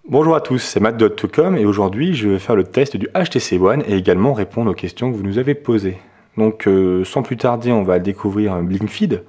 Bonjour à tous, c'est Matt.com et aujourd'hui je vais faire le test du HTC One et également répondre aux questions que vous nous avez posées. Donc sans plus tarder, on va découvrir Blinkfeed.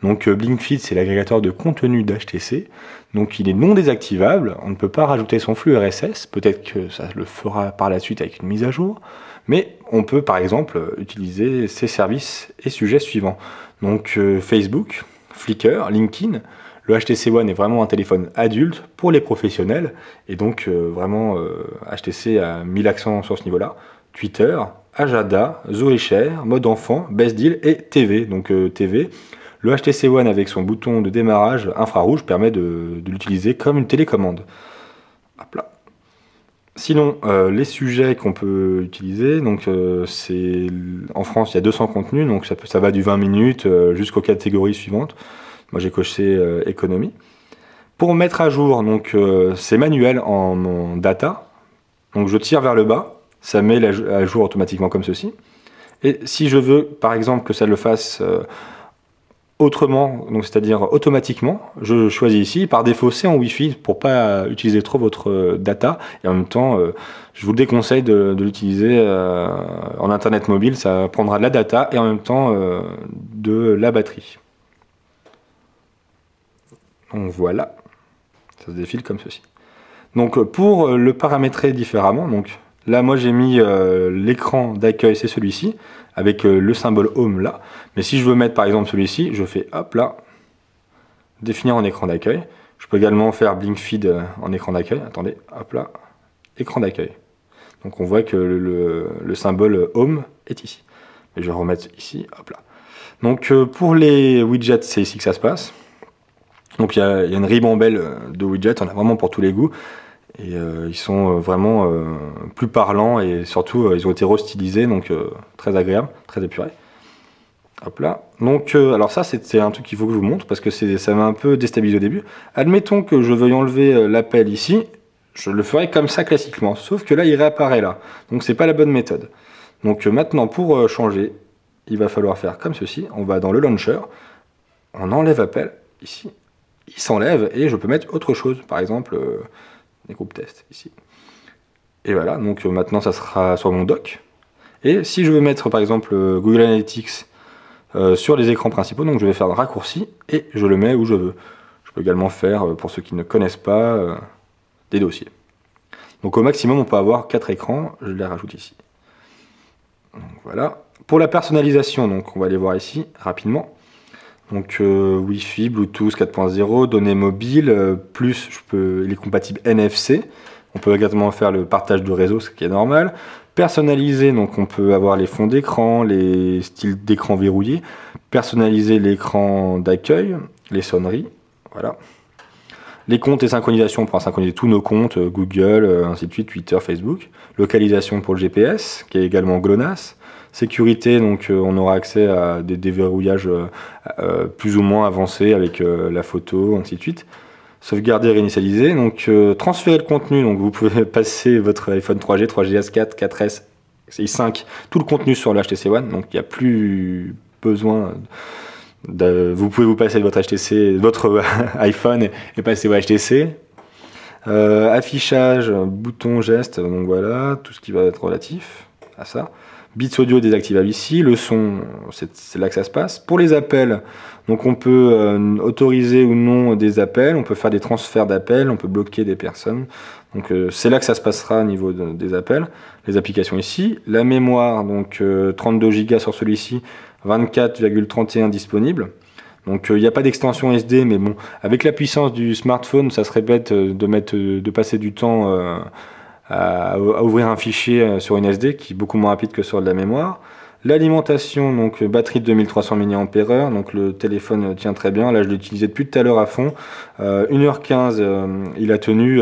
Donc Blinkfeed, c'est l'agrégateur de contenu d'HTC. Donc il est non désactivable, on ne peut pas rajouter son flux RSS, peut-être que ça le fera par la suite avec une mise à jour, mais on peut par exemple utiliser ses services et sujets suivants. Donc Facebook, Flickr, LinkedIn. Le HTC One est vraiment un téléphone adulte pour les professionnels et donc HTC a mis l'accent sur ce niveau-là. Twitter, Agenda, Zoé Share, mode enfant, Best Deal et TV. Donc TV, le HTC One avec son bouton de démarrage infrarouge permet de l'utiliser comme une télécommande. Hop là. Sinon, les sujets qu'on peut utiliser, donc c'est en France il y a 200 contenus, donc ça va du 20 minutes jusqu'aux catégories suivantes. Moi j'ai coché économie. Pour mettre à jour, donc c'est manuel en data. Donc je tire vers le bas, ça met à jour automatiquement comme ceci. Et si je veux par exemple que ça le fasse autrement, donc c'est-à-dire automatiquement, je choisis ici. Par défaut c'est en Wi-Fi pour pas utiliser trop votre data. Et en même temps, je vous déconseille de l'utiliser en internet mobile. Ça prendra de la data et en même temps de la batterie. Donc voilà, ça se défile comme ceci. Donc pour le paramétrer différemment, donc là moi j'ai mis l'écran d'accueil, c'est celui-ci, avec le symbole Home là. Mais si je veux mettre par exemple celui-ci, je fais hop là, définir en écran d'accueil. Je peux également faire Blinkfeed en écran d'accueil. Attendez, hop là, écran d'accueil. Donc on voit que le symbole Home est ici. Et je vais remettre ici, hop là. Donc pour les widgets, c'est ici que ça se passe. Donc il y a une ribambelle de widgets, on a vraiment pour tous les goûts. Et ils sont vraiment plus parlants et surtout ils ont été restylisés, donc très agréable, très épuré. Hop là. Donc alors ça c'est un truc qu'il faut que je vous montre parce que ça m'a un peu déstabilisé au début. Admettons que je veuille enlever l'appel ici, je le ferai comme ça classiquement, sauf que là il réapparaît là. Donc c'est pas la bonne méthode. Donc maintenant pour changer, il va falloir faire comme ceci. On va dans le launcher, on enlève appel ici. Il s'enlève et je peux mettre autre chose, par exemple des groupes tests ici. Et voilà, donc maintenant ça sera sur mon dock. Et si je veux mettre par exemple Google Analytics sur les écrans principaux, donc je vais faire un raccourci et je le mets où je veux. Je peux également faire, pour ceux qui ne connaissent pas, des dossiers. Donc au maximum on peut avoir 4 écrans, je les rajoute ici. Donc voilà. Pour la personnalisation, donc on va aller voir ici rapidement. Donc Wi-Fi, Bluetooth 4.0, données mobiles, plus il est compatible NFC. On peut également faire le partage de réseau, ce qui est normal. Personnaliser, donc on peut avoir les fonds d'écran, les styles d'écran verrouillés. Personnaliser l'écran d'accueil, les sonneries, voilà. Les comptes et synchronisation, on pourra synchroniser tous nos comptes, Google, ainsi de suite, Twitter, Facebook. Localisation pour le GPS, qui est également GLONASS. Sécurité, donc on aura accès à des déverrouillages plus ou moins avancés avec la photo, ainsi de suite. Sauvegarder, réinitialiser, donc transférer le contenu, donc vous pouvez passer votre iPhone 3G, 3GS, 4, 4S, i5, tout le contenu sur le HTC One, donc il n'y a plus besoin vous pouvez vous passer de votre HTC, votre iPhone et passer au HTC. Affichage, bouton, geste, donc voilà, tout ce qui va être relatif à ça. Bits audio désactivable ici, le son, c'est là que ça se passe. Pour les appels, donc on peut autoriser ou non des appels, on peut faire des transferts d'appels, on peut bloquer des personnes. Donc c'est là que ça se passera au niveau des appels. Les applications ici, la mémoire, donc 32 Go sur celui-ci, 24,31 disponible. Donc il n'y a pas d'extension SD, mais bon, avec la puissance du smartphone, ça serait bête de passer du temps à ouvrir un fichier sur une SD qui est beaucoup moins rapide que sur de la mémoire. L'alimentation, donc batterie de 2300 mAh, donc le téléphone tient très bien. Là je l'ai utilisé depuis tout à l'heure à fond. 1h15 il a tenu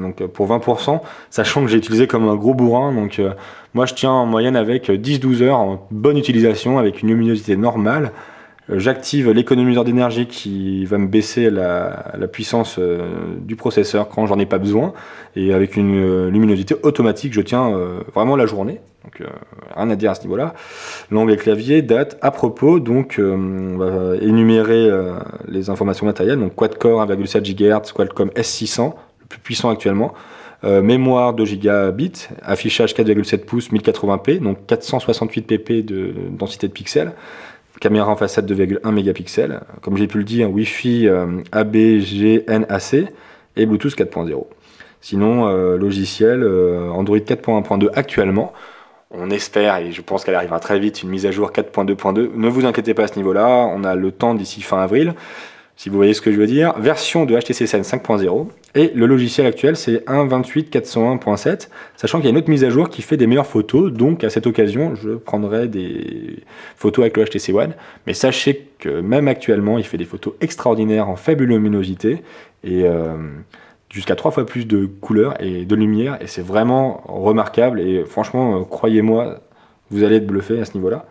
donc pour 20%, sachant que j'ai utilisé comme un gros bourrin. Donc moi je tiens en moyenne avec 10-12 heures en bonne utilisation avec une luminosité normale. J'active l'économiseur d'énergie qui va me baisser la puissance du processeur quand j'en ai pas besoin. Et avec une luminosité automatique, je tiens vraiment la journée. Donc rien à dire à ce niveau-là. L'onglet clavier, date, à propos, donc on va énumérer les informations matérielles. Donc quad-core 1,7 GHz, Qualcomm S600, plus puissant actuellement. Mémoire 2 gigabits, affichage 4,7 pouces 1080p, donc 468 pp de densité de pixels, caméra en façade 2,1 mégapixels, comme j'ai pu le dire, Wi-Fi ABGNAC et Bluetooth 4.0. Sinon, logiciel Android 4.1.2 actuellement. On espère, et je pense qu'elle arrivera très vite, une mise à jour 4.2.2. Ne vous inquiétez pas à ce niveau-là, on a le temps d'ici fin avril, si vous voyez ce que je veux dire. Version de HTC Sense 5.0, et le logiciel actuel c'est 1.28.401.7, sachant qu'il y a une autre mise à jour qui fait des meilleures photos, donc à cette occasion, je prendrai des photos avec le HTC One. Mais sachez que même actuellement, il fait des photos extraordinaires en faible luminosité, et jusqu'à 3 fois plus de couleurs et de lumière, et c'est vraiment remarquable, et franchement, croyez-moi, vous allez être bluffé à ce niveau-là.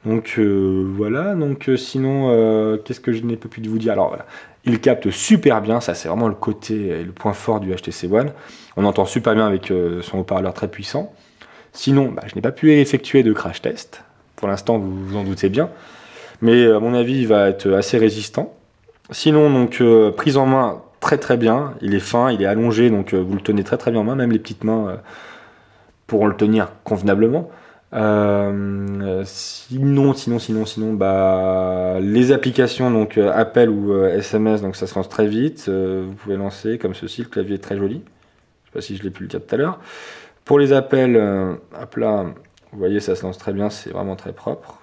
Donc voilà, donc sinon, qu'est-ce que je n'ai pas pu vous dire? Alors voilà, il capte super bien, ça c'est vraiment le côté et le point fort du HTC One. On entend super bien avec son haut-parleur très puissant. Sinon, je n'ai pas pu effectuer de crash test, pour l'instant vous vous en doutez bien, mais à mon avis il va être assez résistant. Sinon, donc prise en main très très bien, il est fin, il est allongé, donc vous le tenez très très bien en main, même les petites mains pourront le tenir convenablement. Sinon, les applications, donc appel ou SMS, donc ça se lance très vite. Vous pouvez lancer comme ceci, le clavier est très joli. Je sais pas si je l'ai pu le dire tout à l'heure. Pour les appels, hop là, vous voyez, ça se lance très bien, c'est vraiment très propre.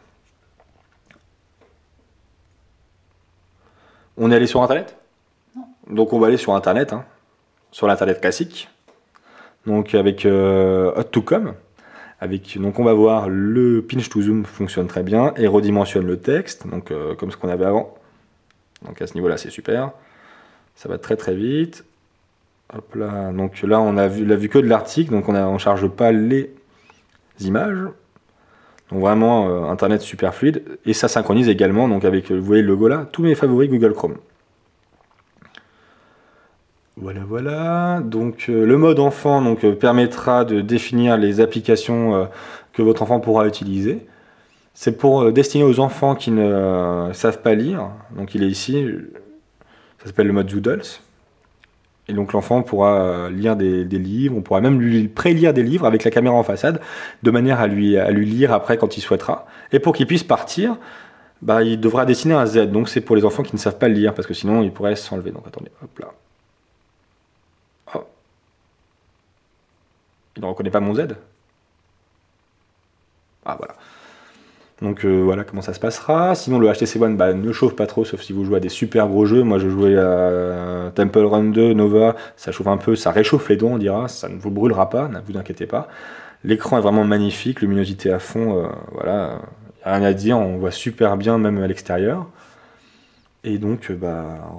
On est allé sur Internet? Non. Donc on va aller sur Internet, hein, sur l'Internet classique. Donc avec Hot2Com. Donc on va voir le pinch to zoom fonctionne très bien et redimensionne le texte, donc comme ce qu'on avait avant. Donc à ce niveau-là c'est super. Ça va très très vite. Hop là. Donc là on a vu que de l'article, donc on charge pas les images. Donc vraiment internet super fluide, et ça synchronise également donc avec, vous voyez le logo là, tous mes favoris Google Chrome. Voilà, donc le mode enfant donc, permettra de définir les applications que votre enfant pourra utiliser. C'est pour destiné aux enfants qui ne savent pas lire, donc il est ici, ça s'appelle le mode Zoodles. Et donc l'enfant pourra lire des livres, on pourra même lui prélire des livres avec la caméra en façade, de manière à lui lire après quand il souhaitera. Et pour qu'il puisse partir, il devra dessiner un Z, donc c'est pour les enfants qui ne savent pas lire, parce que sinon il pourrait s'enlever. Donc attendez, hop là. Il ne reconnaît pas mon Z. Ah voilà. Donc voilà comment ça se passera. Sinon le HTC One ne chauffe pas trop, sauf si vous jouez à des super gros jeux. Moi je jouais à Temple Run 2, Nova, ça chauffe un peu, ça réchauffe les doigts on dira, ça ne vous brûlera pas, ne vous inquiétez pas. L'écran est vraiment magnifique, luminosité à fond, voilà, il n'y a rien à dire, on voit super bien même à l'extérieur. Et donc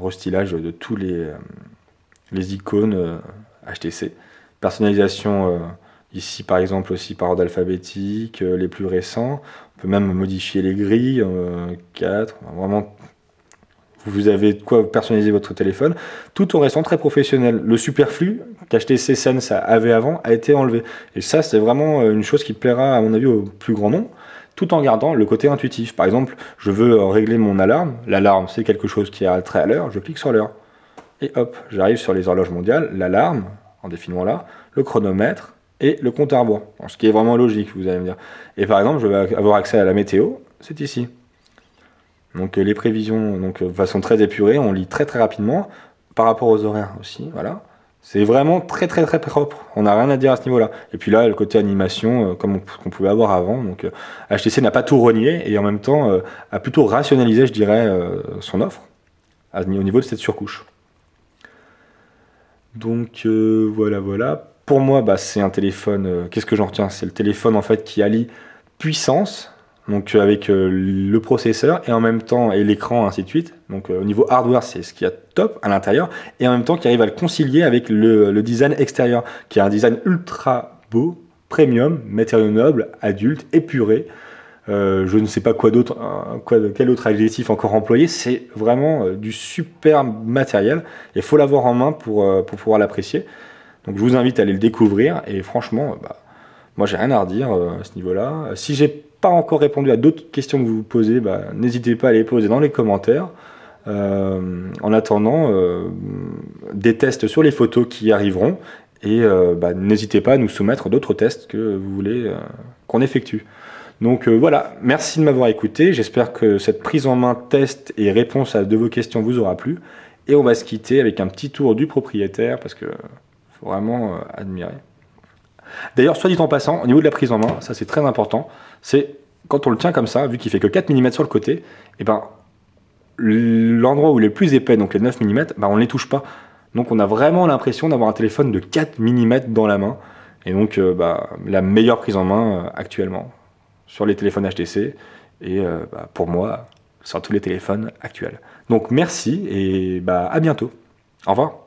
restylage de tous les icônes HTC. Personnalisation ici par exemple aussi par ordre alphabétique, les plus récents. On peut même modifier les grilles, 4, vraiment vous avez de quoi personnaliser votre téléphone, tout en restant très professionnel. Le superflu qu'HTC Sense avait avant a été enlevé. Et ça c'est vraiment une chose qui plaira à mon avis au plus grand nombre, tout en gardant le côté intuitif. Par exemple, je veux régler mon alarme, l'alarme c'est quelque chose qui est à trait à l'heure, je clique sur l'heure. Et hop, j'arrive sur les horloges mondiales, l'alarme, en définant là, le chronomètre et le compte à rebours. Ce qui est vraiment logique, vous allez me dire. Et par exemple, je vais avoir accès à la météo, c'est ici. Donc les prévisions, donc de façon très épurée, on lit très très rapidement, par rapport aux horaires aussi, voilà. C'est vraiment très très très propre, on n'a rien à dire à ce niveau-là. Et puis là, le côté animation, comme on pouvait avoir avant, donc HTC n'a pas tout renié, et en même temps a plutôt rationalisé, je dirais, son offre, au niveau de cette surcouche. Donc voilà. Pour moi, c'est un téléphone. Qu'est-ce que j'en retiens? C'est le téléphone en fait qui allie puissance, donc avec le processeur et en même temps et l'écran ainsi de suite. Donc au niveau hardware, c'est ce qu'il y a de top à l'intérieur et en même temps qui arrive à le concilier avec le design extérieur, qui est un design ultra beau, premium, matériaux nobles, adulte, épuré. Je ne sais pas quoi d'autre, quel autre adjectif encore employé. C'est vraiment du super matériel. Il faut l'avoir en main pour pouvoir l'apprécier. Donc je vous invite à aller le découvrir. Et franchement, moi j'ai rien à redire à ce niveau-là. Si j'ai pas encore répondu à d'autres questions que vous vous posez, n'hésitez pas à les poser dans les commentaires. en attendant des tests sur les photos qui arriveront. Et n'hésitez pas à nous soumettre d'autres tests que vous voulez qu'on effectue. Donc voilà, merci de m'avoir écouté. J'espère que cette prise en main test et réponse à de vos questions vous aura plu. Et on va se quitter avec un petit tour du propriétaire parce que faut vraiment admirer. D'ailleurs, soit dit en passant, au niveau de la prise en main, ça c'est très important, c'est quand on le tient comme ça, vu qu'il fait que 4 mm sur le côté, et ben l'endroit où il est le plus épais, donc les 9 mm, on ne les touche pas. Donc on a vraiment l'impression d'avoir un téléphone de 4 mm dans la main. Et donc la meilleure prise en main actuellement sur les téléphones HTC et pour moi sur tous les téléphones actuels. Donc merci et à bientôt. Au revoir.